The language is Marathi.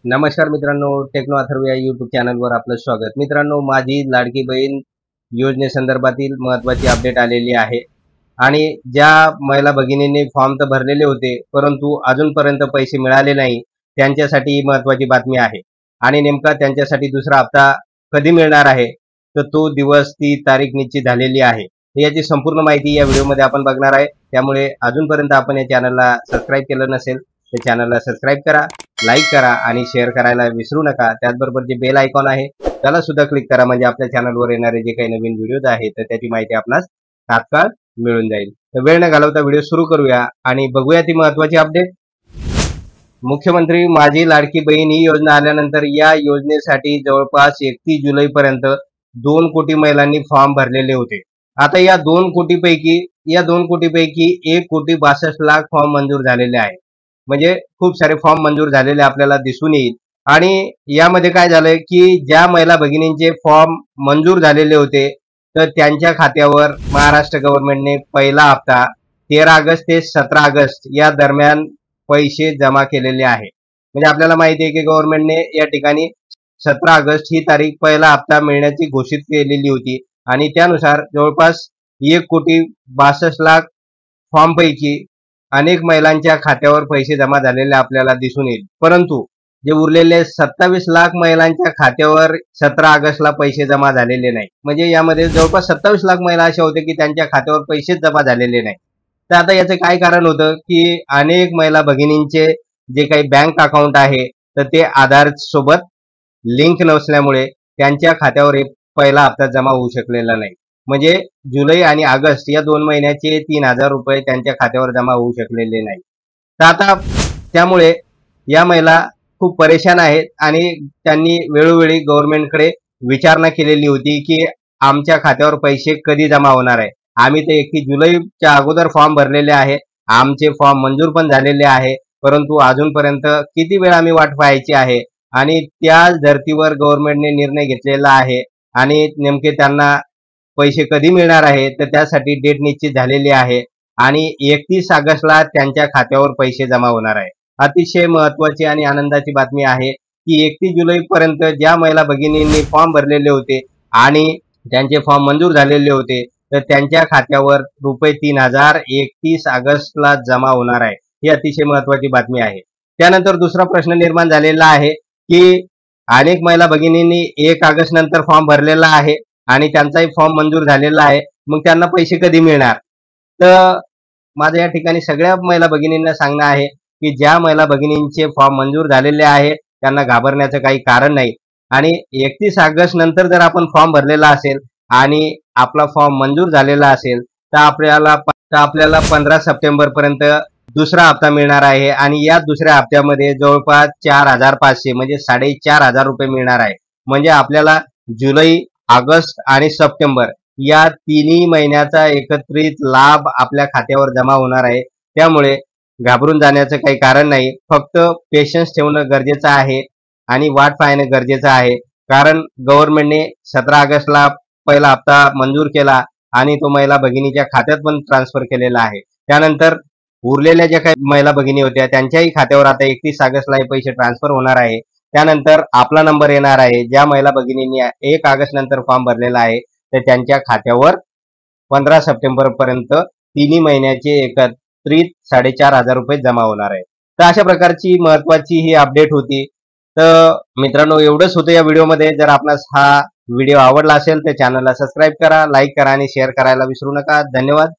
नमस्कार मित्रांनो, टेक्नो अथर्व या यूट्यूब चॅनलवर आपलं स्वागत. मित्रांनो, माझी लाडकी बहीण योजनेसंदर्भातील महत्त्वाची अपडेट आलेली आहे आणि ज्या महिला भगिनींनी फॉर्म तर भरलेले होते, परंतु अजूनपर्यंत पैसे मिळाले नाही, त्यांच्यासाठी ही महत्त्वाची बातमी आहे. आणि नेमका त्यांच्यासाठी दुसरा हप्ता कधी मिळणार आहे, तर तो दिवस, ती तारीख निश्चित झालेली आहे. याची संपूर्ण माहिती या व्हिडिओमध्ये आपण बघणार आहे. त्यामुळे अजूनपर्यंत आपण या चॅनलला सबस्क्राईब केलं नसेल तर चॅनलला सबस्क्राईब करा, लाईक करा आणि शेअर करायला विसरू नका. त्याचबरोबर जे बेल आयकॉन आहे त्याला सुद्धा क्लिक करा, म्हणजे आपल्या चॅनलवर येणारे जे काही नवीन व्हिडिओज आहेत तर त्याची माहिती आपणास तात्काळ मिळून जाईल. तर वेळ न घालवता व्हिडिओ सुरू करूया आणि बघूया ती महत्त्वाची अपडेट. मुख्यमंत्री माझी लाडकी बहीण ही योजना आल्यानंतर या योजनेसाठी जवळपास 31 जुलैपर्यंत 2 कोटी महिलांनी फॉर्म भरलेले होते. आता या 2 कोटीपैकी 1 कोटी 62 लाख फॉर्म मंजूर झालेले आहे. म्हणजे खूप सारे फॉर्म मंजूर झालेले आपल्याला दिसून येईल. आणि यामध्ये काय झालंय की ज्या महिला भगिनींचे फॉर्म मंजूर झालेले होते तर त्यांच्या खात्यावर महाराष्ट्र गव्हर्नमेंटने पहिला हप्ता 13 ऑगस्ट ते 17 ऑगस्ट या दरम्यान पैसे जमा केलेले आहे. म्हणजे आपल्याला माहिती आहे की गव्हर्नमेंटने या ठिकाणी 17 ऑगस्ट ही तारीख पहिला हप्ता मिळण्याची घोषित केलेली होती आणि त्यानुसार जवळपास 1 कोटी 62 लाख फॉर्म पैकी अनेक महिलांच्या खात्यावर पैसे जमा झालेले आपल्याला दिसून येईल. परंतु जे उरलेले 27 लाख महिलांच्या खात्यावर 17 ऑगस्टला पैसे जमा झालेले नाही. म्हणजे यामध्ये जवळपास 27 लाख महिला अशा होते की त्यांच्या खात्यावर पैसेच जमा झालेले नाही. तर आता याचं काय कारण होतं की अनेक महिला भगिनींचे जे काही बँक अकाउंट आहे तर ते आधार सोबत लिंक नसल्यामुळे त्यांच्या खात्यावर पहिला हप्ता जमा होऊ शकलेला नाही. म्हणजे जुलै आणि ऑगस्ट या 2 महिन्याचे 3,000 रुपये त्यांच्या खात्यावर जमा होऊ शकलेले नाही. तर आता त्यामुळे या महिला खूप परेशान आहेत आणि त्यांनी वेळोवेळी गव्हर्नमेंटकडे विचारणा केलेली होती की आमच्या खात्यावर पैसे कधी जमा होणार आहे. आम्ही तर 31 जुलैच्या अगोदर फॉर्म भरलेले आहे, आमचे फॉर्म मंजूर पण झालेले आहे, परंतु अजूनपर्यंत किती वेळ आम्ही वाट पाहायची आहे. आणि त्याच धर्तीवर गव्हर्नमेंटने निर्णय घेतलेला आहे आणि नेमके त्यांना पैसे कधी मिळणार आहे तर त्यासाठी डेट निश्चित झालेली आहे आणि 31 ऑगस्टला त्यांच्या खात्यावर पैसे जमा होणार आहे. अतिशय महत्त्वाची आणि आनंदाची बातमी आहे की 31 जुलैपर्यंत ज्या महिला भगिनींनी फॉर्म भरलेले होते आणि त्यांचे फॉर्म मंजूर झालेले होते तर त्यांच्या खात्यावर रुपये 3,000 31 ऑगस्टला जमा होणार आहे. ही अतिशय महत्त्वाची बातमी आहे. त्यानंतर दुसरा प्रश्न निर्माण झालेला आहे की अनेक महिला भगिनींनी 1 ऑगस्ट नंतर फॉर्म भरलेला आहे आणि त्यांचाही फॉर्म मंजूर झालेला आहे, मग त्यांना पैसे कधी मिळणार. तर माझं या ठिकाणी सगळ्या महिला भगिनींना सांगणं आहे की ज्या महिला भगिनींचे फॉर्म मंजूर झालेले आहे त्यांना घाबरण्याचं काही कारण नाही. आणि 31 ऑगस्ट नंतर जर आपण फॉर्म भरलेला असेल आणि आपला फॉर्म मंजूर झालेला असेल तर आपल्याला 15 सप्टेंबर पर्यंत दुसरा हप्ता मिळणार आहे आणि या दुसऱ्या हप्त्यामध्ये जवळपास 4,500 म्हणजे 4,500 रुपये मिळणार आहे. म्हणजे आपल्याला जुलै, ऑगस्ट आणि सप्टेंबर या तिन्ही महिन्याचा एकत्रित लाभ आपल्या खात्यावर जमा होणार आहे. त्यामुळे घाबरून जाण्याचं काही कारण नाही. फक्त पेशन्स ठेवणं गरजेचं आहे आणि वाट पाहणं गरजेचं आहे. कारण गव्हर्नमेंटने 17 ऑगस्टला पहिला हप्ता मंजूर केला आणि तो महिला भगिनीच्या खात्यात पण ट्रान्सफर केलेला आहे. त्यानंतर उरलेल्या ज्या काही महिला भगिनी होत्या त्यांच्याही खात्यावर आता 31 ऑगस्टला हे पैसे ट्रान्सफर होणार आहे. त्यानंतर आपला नंबर येणार आहे. ज्या महिला भगिनींनी 1 ऑगस्ट नंतर फॉर्म भरलेला आहे तर त्यांच्या खात्यावर 15 सप्टेंबर पर्यंत तिन्ही महिन्याचे एकत्रित 4,500 रुपये जमा होणार आहे. तर अशा प्रकारची महत्त्वाची ही अपडेट होती. तर मित्रांनो, एवढंच होतं या व्हिडिओमध्ये. जर आपणास हा व्हिडिओ आवडला असेल तर चॅनलला सबस्क्राईब करा, लाईक करा आणि शेअर करायला विसरू नका. धन्यवाद.